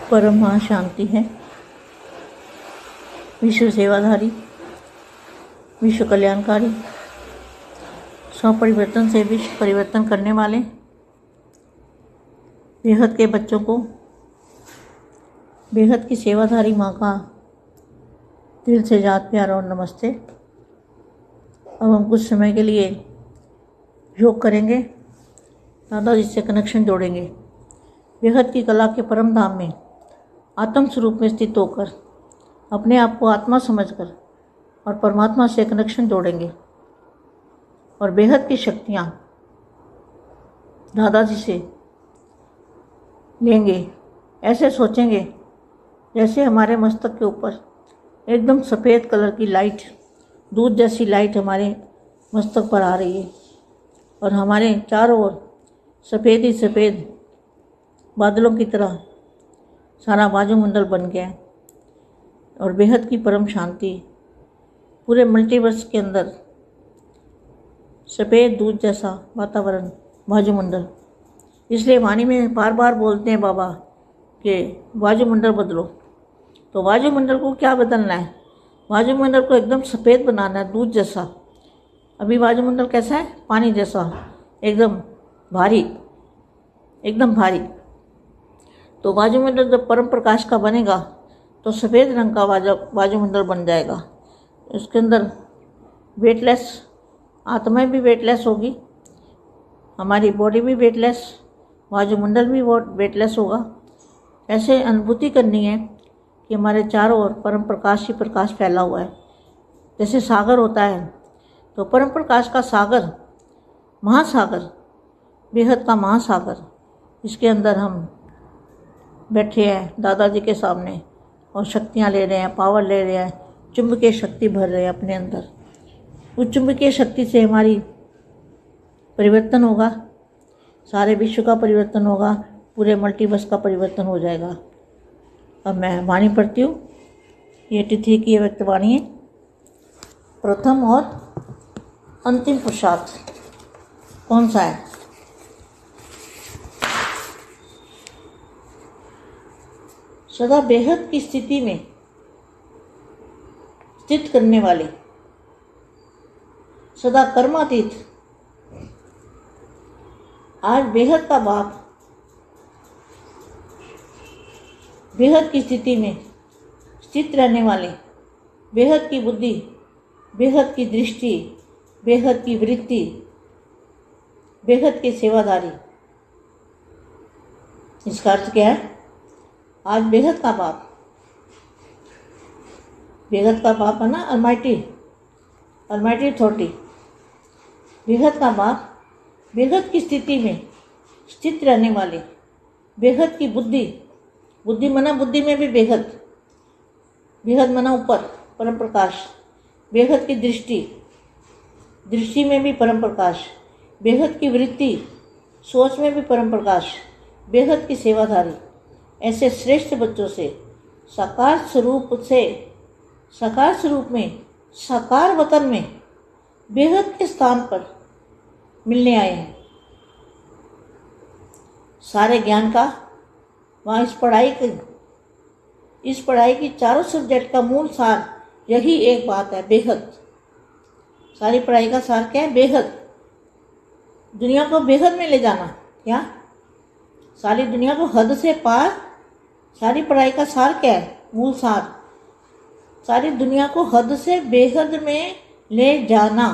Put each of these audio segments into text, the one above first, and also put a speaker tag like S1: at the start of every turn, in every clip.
S1: परम महाशांति है, विश्व सेवाधारी, विश्व कल्याणकारी, स्वपरिवर्तन से विश्व परिवर्तन करने वाले बेहद के बच्चों को बेहद की सेवाधारी माँ का दिल से याद प्यार और नमस्ते। अब हम कुछ समय के लिए योग करेंगे, दादाजी से कनेक्शन जोड़ेंगे। बेहद की कला के परम धाम में आत्म स्वरूप में स्थित होकर अपने आप को आत्मा समझकर और परमात्मा से कनेक्शन जोड़ेंगे और बेहद की शक्तियाँ दादाजी से लेंगे। ऐसे सोचेंगे जैसे हमारे मस्तक के ऊपर एकदम सफ़ेद कलर की लाइट, दूध जैसी लाइट हमारे मस्तक पर आ रही है और हमारे चारों ओर सफ़ेद ही सफ़ेद बादलों की तरह सारा वायुमंडल बन गया है और बेहद की परम शांति पूरे मल्टीवर्स के अंदर सफ़ेद दूध जैसा वातावरण, वायुमंडल। इसलिए वाणी में बार बार बोलते हैं बाबा कि वायुमंडल बदलो। तो वायुमंडल को क्या बदलना है? वायुमंडल को एकदम सफ़ेद बनाना है, दूध जैसा। अभी वायुमंडल कैसा है? पानी जैसा, एकदम भारी, एकदम भारी। तो वायुमंडल जब परम प्रकाश का बनेगा तो सफ़ेद रंग का वायुमंडल बन जाएगा। उसके अंदर वेटलेस आत्मा भी वेटलेस होगी, हमारी बॉडी भी वेटलेस, वायुमंडल भी वेटलेस होगा। ऐसे अनुभूति करनी है कि हमारे चारों ओर परम प्रकाश ही प्रकाश फैला हुआ है। जैसे सागर होता है तो परम प्रकाश का सागर, महासागर, बेहद का महासागर, इसके अंदर हम बैठे हैं दादाजी के सामने और शक्तियाँ ले रहे हैं, पावर ले रहे हैं, चुंबकीय शक्ति भर रहे हैं अपने अंदर। उस चुंबकीय शक्ति से हमारी परिवर्तन होगा, सारे विश्व का परिवर्तन होगा, पूरे मल्टीवर्स का परिवर्तन हो जाएगा। अब मैं वाणी पढ़ती हूँ। 83 की व्यक्त वाणी है। प्रथम और अंतिम पुरुषार्थ कौन सा है? सदा बेहद की स्थिति में स्थित करने वाले, सदा कर्मातीत, आज बेहद का बाप बेहद की स्थिति में स्थित रहने वाले, बेहद की बुद्धि, बेहद की दृष्टि, बेहद की वृत्ति, बेहद के सेवादारी। इसका अर्थ क्या है? आज बेहद का बाप, बेहद का बाप है ना, अलमाइटी अथॉरिटी, बेहद का बाप बेहद की स्थिति में स्थित रहने वाले, बेहद की बुद्धि, बुद्धि मना बुद्धि में भी बेहद, बेहद मना ऊपर परम प्रकाश, बेहद की दृष्टि, दृष्टि में भी परम प्रकाश, बेहद की वृत्ति, सोच में भी परम प्रकाश, बेहद की सेवाधारी। ऐसे श्रेष्ठ बच्चों से साकार स्वरूप में, साकार वतन में, बेहद के स्थान पर मिलने आए हैं। सारे ज्ञान का वहाँ इस पढ़ाई की चारों सब्जेक्ट का मूल सार यही एक बात है, बेहद। सारी पढ़ाई का सार क्या है? बेहद। दुनिया को बेहद में ले जाना। क्या? सारी दुनिया को हद से पार। सारी पढ़ाई का सार क्या है? मूल सार सारी दुनिया को हद से बेहद में ले जाना।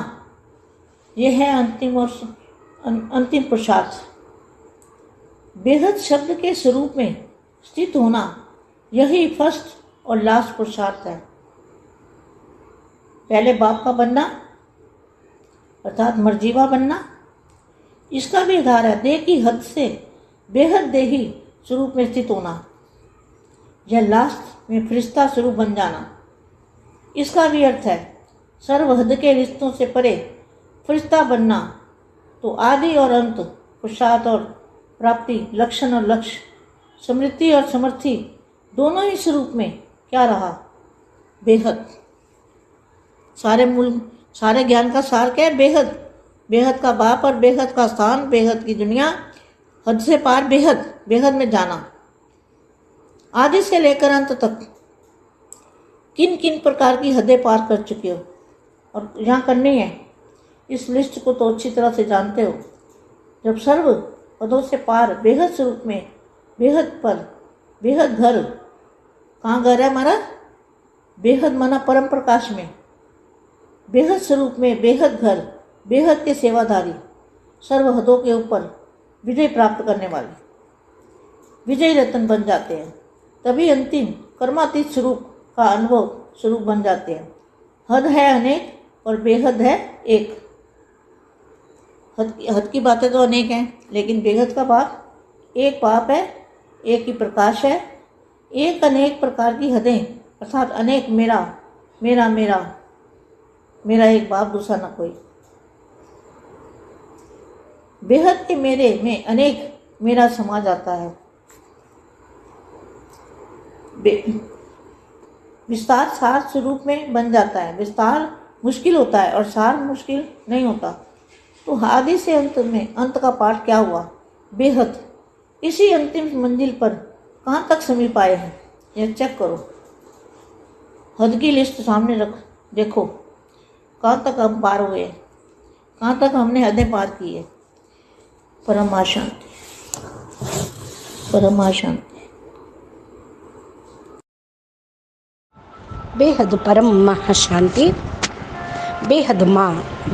S1: यह है अंतिम पुरुषार्थ। बेहद शब्द के स्वरूप में स्थित होना, यही फर्स्ट और लास्ट पुरुषार्थ है। पहले बाप का बनना अर्थात मर्जीवा बनना, इसका भी आधार है देह की हद से बेहद देही स्वरूप में स्थित होना। यह लास्ट में फरिश्ता स्वरूप बन जाना, इसका भी अर्थ है सर्वहद के रिश्तों से परे फरिश्ता बनना। तो आदि और अंत, पुरुषार्थ और प्राप्ति, लक्षण और लक्ष्य, समृद्धि और समर्थि, दोनों ही स्वरूप में क्या रहा? बेहद। सारे ज्ञान का सार क्या है? बेहद। बेहद का बाप और बेहद का स्थान, बेहद की दुनिया, हद से पार बेहद, बेहद में जाना। आदि से लेकर अंत तक किन किन प्रकार की हदें पार कर चुके हो और यहाँ करनी है, इस लिस्ट को तो अच्छी तरह से जानते हो। जब सर्व पदों से पार बेहद स्वरूप में, बेहद पर, बेहद घर, कहाँ घर है हमारा? बेहद माना परम प्रकाश में, बेहद स्वरूप में, बेहद घर, बेहद के सेवाधारी, सर्व हदों के ऊपर विजय प्राप्त करने वाले विजय रत्न बन जाते हैं, तभी अंतिम कर्मातीत स्वरूप का अनुभव स्वरूप बन जाते हैं। हद है अनेक और बेहद है एक। हद की बातें तो अनेक हैं, लेकिन बेहद का बाप एक बाप है, एक ही प्रकाश है। एक अनेक प्रकार की हदें अर्थात अनेक मेरा मेरा मेरा मेरा एक बाप, दूसरा न कोई। बेहद के मेरे में अनेक मेरा समा जाता है। विस्तार सार स्वरूप में बन जाता है। विस्तार मुश्किल होता है और सार मुश्किल नहीं होता। तो आदि से अंत में अंत का पाठ क्या हुआ? बेहद। इसी अंतिम मंजिल पर कहाँ तक समीप आए हैं, यह चेक करो। हद की लिस्ट सामने रख, देखो कहाँ तक हम पार हुए हैं, कहाँ तक हमने हदें पार की है। परम शांति, परम शांति।
S2: బేహద్దు పరం మహాశాంతి. బేహద్దు మా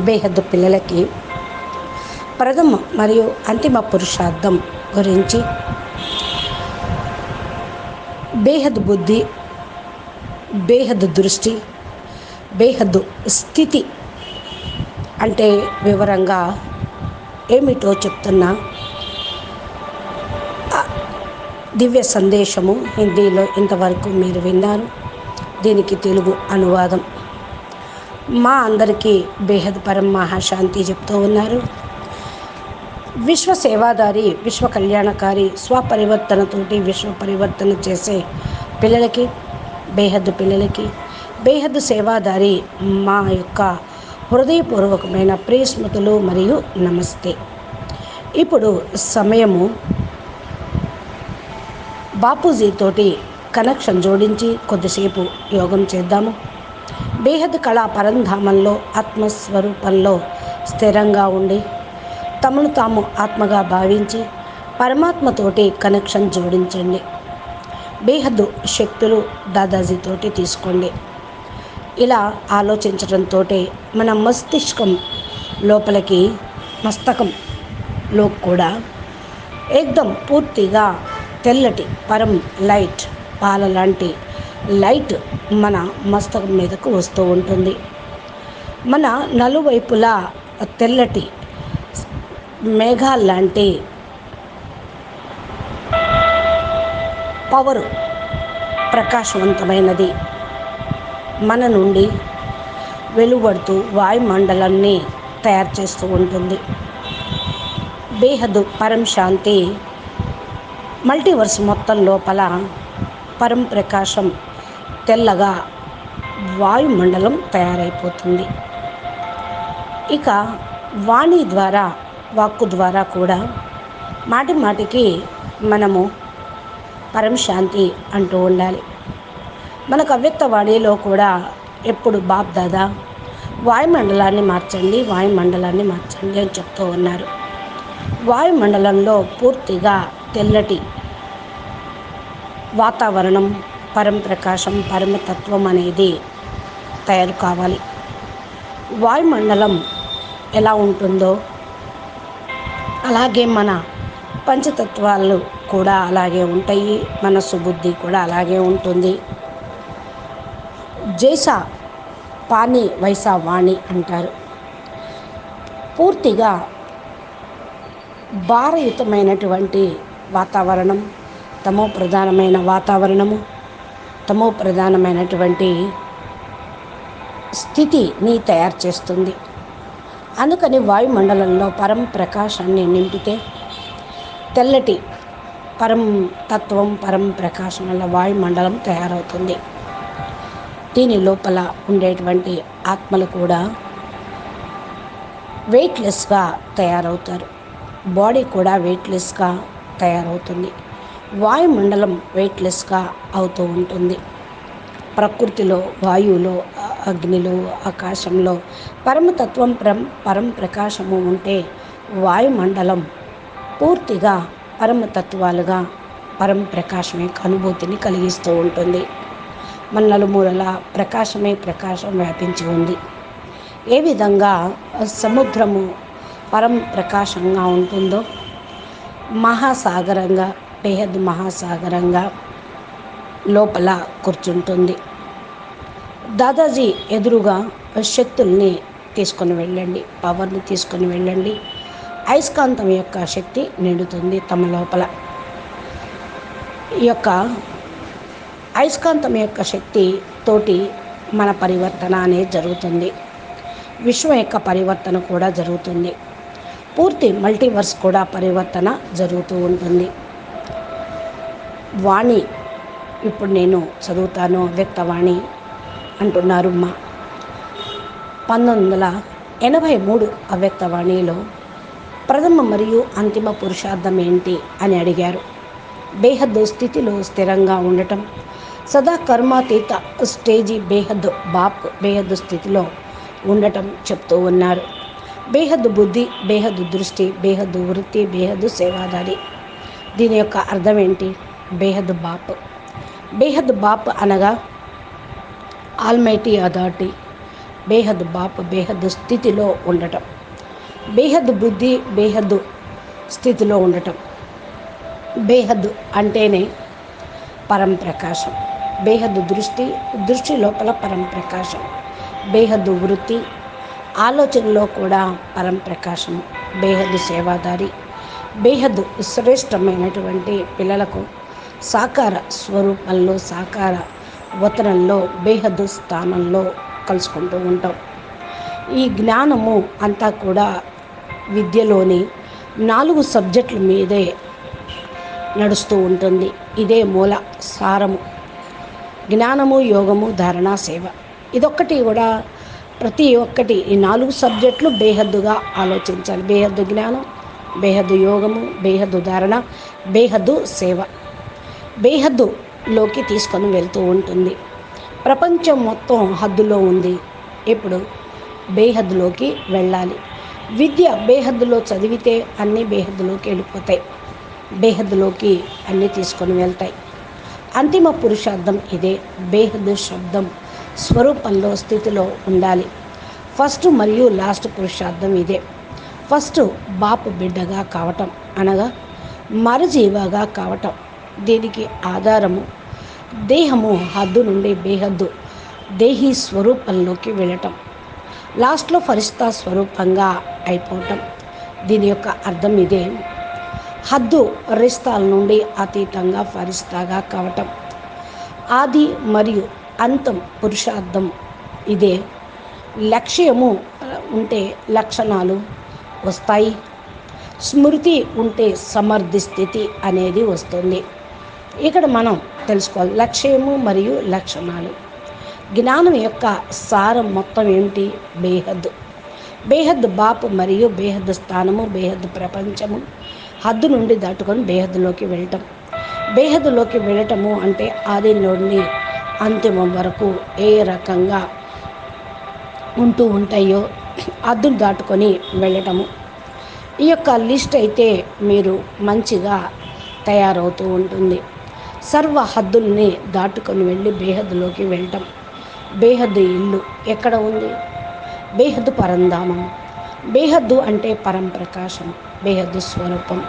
S2: బేహద్దు పిల్లలకి ప్రథమ మరియు అంతిమ పురుషార్థం గురించి, బేహద్దు బుద్ధి, బేహద్దు దృష్టి, బేహద్దు స్థితి అంటే వివరంగా ఏమిటో చెప్తున్నా దివ్య సందేశము హిందీలో ఇంతవరకు మీరు విన్నారు. దీనికి తెలుగు అనువాదం మా అందరికీ బేహద్ పరం మహాశాంతి చెప్తూ ఉన్నారు. విశ్వ సేవాదారి, విశ్వ కళ్యాణకారి, స్వపరివర్తనతోటి విశ్వ పరివర్తన చేసే పిల్లలకి, బేహద్దు పిల్లలకి, బేహద్దు సేవాదారి మా యొక్క హృదయపూర్వకమైన ప్రియస్మృతులు మరియు నమస్తే. ఇప్పుడు సమయము బాపూజీతోటి కనెక్షన్ జోడించి కొద్దిసేపు యోగం చేద్దాము. బేహద్ కళా పరంధామంలో ఆత్మస్వరూపంలో స్థిరంగా ఉండి తమను తాము ఆత్మగా భావించి పరమాత్మతోటి కనెక్షన్ జోడించండి. బేహద్దు శక్తులు దాదాజీతోటి తీసుకోండి. ఇలా ఆలోచించడంతో మన మస్తిష్కం లోపలికి, మస్తకంలో కూడా ఏకదం పూర్తిగా తెల్లటి పరం లైట్, పాల లాంటి లైట్ మన మస్తకం మీదకు వస్తూ ఉంటుంది. మన నలువైపులా తెల్లటి మేఘాల్లాంటి పవరు, ప్రకాశవంతమైనది మన నుండి వెలువడుతూ వాయుమండలాన్ని తయారు చేస్తూ ఉంటుంది. బేహద్దు పరం శాంతి మల్టీవర్స్ మొత్తం లోపల పరం ప్రకాశం తెల్లగా వాయుమండలం తయారైపోతుంది. ఇక వాణి ద్వారా, వాక్కు ద్వారా కూడా మాటి మాటికి మనము పరం శాంతి అంటూ ఉండాలి. మనకు అవ్యక్త వాణిలో కూడా ఎప్పుడు బాప్ దాదా వాయుమండలాన్ని మార్చండి, వాయుమండలాన్ని మార్చండి అని చెప్తూ ఉన్నారు. వాయుమండలంలో పూర్తిగా తెల్లటి వాతావరణం, పరం ప్రకాశం, పరమతత్వం అనేది తయారు కావాలి. వాయుమండలం ఎలా ఉంటుందో అలాగే మన పంచతత్వాలు కూడా అలాగే ఉంటాయి. మనస్సు, బుద్ధి కూడా అలాగే ఉంటుంది. జైసా పాని వైసా వాణి అంటారు. పూర్తిగా భారయుతమైనటువంటి వాతావరణం, తమో ప్రధానమైన వాతావరణము, తమో ప్రధానమైనటువంటి స్థితిని తయారు చేస్తుంది. అందుకని వాయుమండలంలో పరం ప్రకాశాన్ని నింపితే తెల్లటి పరం తత్వం, పరం ప్రకాశం వల్ల వాయుమండలం తయారవుతుంది. దీని లోపల ఉండేటువంటి ఆత్మలు కూడా వెయిట్లెస్గా తయారవుతారు. బాడీ కూడా వెయిట్లెస్గా తయారవుతుంది. వాయుమండలం వెయిట్లెస్గా అవుతూ ఉంటుంది. ప్రకృతిలో, వాయువులో, అగ్నిలో, ఆకాశంలో పరమతత్వం పరం ప్రకాశము ఉంటే వాయుమండలం పూర్తిగా పరమతత్వాలుగా పరం ప్రకాశం యొక్క అనుభూతిని కలిగిస్తూ ఉంటుంది. మన నలుమూలల ప్రకాశం వ్యాపించి ఉంది. ఏ విధంగా సముద్రము పరం ప్రకాశంగా ఉంటుందో మహాసాగరంగా, బేహద్ మహాసాగరంగా లోపల కూర్చుంటుంది. దాదాజీ ఎదురుగా శక్తుల్ని తీసుకొని వెళ్ళండి, పవర్ని తీసుకొని వెళ్ళండి. అయస్కాంతం యొక్క శక్తి నిండుతుంది తమ లోపల. ఈ యొక్క అయస్కాంతం యొక్క శక్తి తోటి మన పరివర్తన అనేది జరుగుతుంది. విశ్వం యొక్క పరివర్తన కూడా జరుగుతుంది. పూర్తి మల్టీవర్స్ కూడా పరివర్తన జరుగుతూ ఉంటుంది. వాణి ఇప్పుడు నేను చదువుతాను, వ్యక్తవాణి అంటున్నారు మా 1983 అవ్యక్తవాణిలో ప్రథమ మరియు అంతిమ పురుషార్థం ఏంటి అని అడిగారు. బేహద్ స్థితిలో స్థిరంగా ఉండటం, సదా కర్మాతీత స్టేజీ బేహద్ బేహద్ స్థితిలో ఉండటం చెప్తూ ఉన్నారు. బేహద్ బుద్ధి, బేహద్ దృష్టి, బేహద్ వృత్తి, బేహద్ సేవాదారి. దీని యొక్క అర్థం ఏంటి? బేహద్ బాప్ అనగా ఆల్మైటీ అథారిటీ. బేహద్ స్థితిలో ఉండటం, బేహద్ బుద్ధి, బేహద్ స్థితిలో ఉండటం. బేహద్ అంటేనే పరం ప్రకాశం. బేహద్ దృష్టి లోపల పరం ప్రకాశం. బేహద్ వృత్తి, ఆలోచనలో కూడా పరం ప్రకాశం. బేహద్ సేవాదారి, బేహద్ శ్రేష్టమైనటువంటి పిల్లలకు సాకార స్వరూపంలో, సాకార వతనంలో, బేహద్ స్థానంలో కలుసుకుంటూ ఉంటాం. ఈ జ్ఞానము అంతా కూడా విద్యలోని 4 సబ్జెక్టుల మీదే నడుస్తూ ఉంటుంది. ఇదే మూల సారము. జ్ఞానము, యోగము, ధారణ, సేవ. ఇదొక్కటి కూడా ప్రతి ఒక్కటి ఈ 4 సబ్జెక్టులు బేహద్దుగా ఆలోచించాలి. బేహద్దు జ్ఞానం, బేహద్దు యోగము, బేహద్దు ధారణ, బేహద్దు సేవ. బేహద్దులోకి తీసుకొని వెళ్తూ ఉంటుంది. ప్రపంచం మొత్తం హద్దులో ఉంది. ఇప్పుడు బేహద్దులోకి వెళ్ళాలి. విద్య బేహద్దులో చదివితే అన్నీ బేహద్దులోకి వెళ్ళిపోతాయి. బేహద్దులోకి అన్నీ తీసుకొని వెళ్తాయి. అంతిమ పురుషార్థం ఇదే. బేహద్ శబ్దం స్వరూపంలో, స్థితిలో ఉండాలి. ఫస్ట్ మరియు లాస్ట్ పురుషార్థం ఇదే. ఫస్ట్ బాపు బిడ్డగా కావటం, అనగా మరజీవగా కావటం. దీనికి ఆధారము దేహము హద్దు నుండి బేహద్దు దేహీ స్వరూపంలోకి వెళ్ళటం. లాస్ట్లో ఫరిస్తా స్వరూపంగా అయిపోవటం. దీని యొక్క అర్థం ఇదే. హద్దు రిస్తాల నుండి అతీతంగా ఫరిస్తాగా కావటం. ఆది మరియు అంతం పురుషార్థం ఇదే. లక్ష్యము ఉంటే లక్షణాలు వస్తాయి. స్మృతి ఉంటే సమర్థి స్థితి అనేది వస్తుంది. ఇక్కడ మనం తెలుసుకోవాలి లక్ష్యము మరియు లక్షణాలు. జ్ఞానం యొక్క సారం మొత్తం ఏమిటి? బేహద్ బాపు మరియు బేహద్ స్థానము, బేహద్ ప్రపంచము. హద్దు నుండి దాటుకొని బేహద్లోకి వెళ్ళటం. బేహద్లోకి వెళ్ళటము అంటే ఆది నుండి అంతిమం వరకు ఏ రకంగా ఉంటూ ఉంటాయో హద్దును దాటుకొని వెళ్ళటము. ఈ యొక్క లిస్ట్ అయితే మీరు మంచిగా తయారవుతూ ఉంటుంది. సర్వ హద్దుల్ని దాటుకొని వెళ్ళి బేహద్లోకి వెళ్ళటం. బేహద్దు ఇల్లు ఎక్కడ ఉంది? బేహద్దు పరంధామం. బేహద్దు అంటే పరం ప్రకాశం, బేహద్దు స్వరూపం,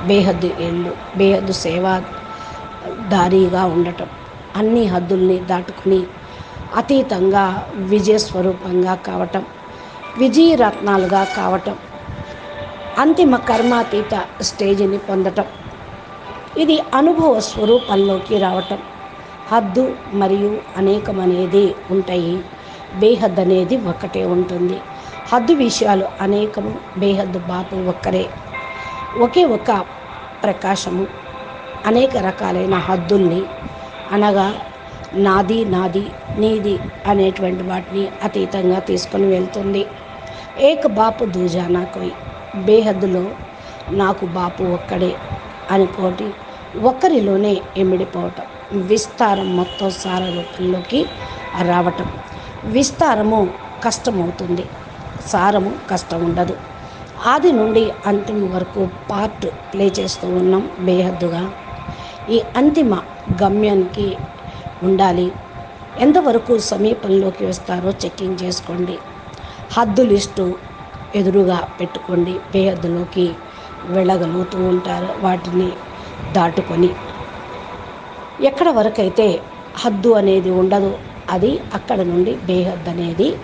S2: బేహద్దు ఇల్లు, బేహద్దు సేవాదారిగా ఉండటం. అన్ని హద్దుల్ని దాటుకుని అతీతంగా విజయ స్వరూపంగా కావటం, విజయరత్నాలుగా కావటం, అంతిమ కర్మాతీత స్టేజిని పొందటం. ఇది అనుభవ స్వరూపంలోకి రావటం. హద్దు మరియు అనేకమనేది ఉంటాయి. బేహద్ అనేది ఒక్కటే ఉంటుంది. హద్దు విషయాలు అనేకము, బేహద్ బాపు ఒక్కరే. ఒకే ఒక ప్రకాశము అనేక రకాలైన హద్దుల్ని, అనగా నాది నాది నీది అనేటువంటి వాటిని అతీతంగా తీసుకొని వెళ్తుంది. ఏక బాపు దూజానా కోయి. బేహద్దులో నాకు బాపు ఒక్కడే అనుకోటి ఒకరిలోనే ఇమిడిపోవటం, విస్తారం మొత్తం సార రూపంలోకి రావటం. విస్తారము కష్టమవుతుంది, సారము కష్టం ఉండదు. ఆది నుండి అంతిమ వరకు పార్ట్ ప్లే చేస్తూ ఉన్నాం బేహద్దుగా. ఈ అంతిమ గమ్యానికి ఉండాలి. ఎంతవరకు సమీపంలోకి వస్తారో చెక్కింగ్ చేసుకోండి. హద్దు లిస్టు ఎదురుగా పెట్టుకోండి. బేహద్దులోకి వెళ్ళగలుగుతూ ఉంటారు వాటిని దాటుకొని. ఎక్కడ వరకైతే హద్దు అనేది ఉండదో అది అక్కడ నుండి బేహద్ అనేది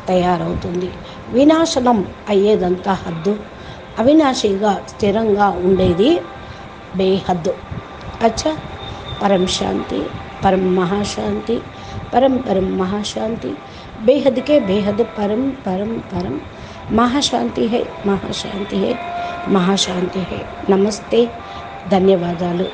S2: తయారవుతుంది. వినాశనం అయ్యేదంతా హద్దు, అవినాశిగా స్థిరంగా ఉండేది బేహద్దు. అచ్చా, పరం శాంతి, परम महाशांति, परम परम महाशांति। बेहद के बेहद परम परम परम महाशांति है, महाशांति है, महाशांति है। नमस्ते, ధన్యవాదాలు।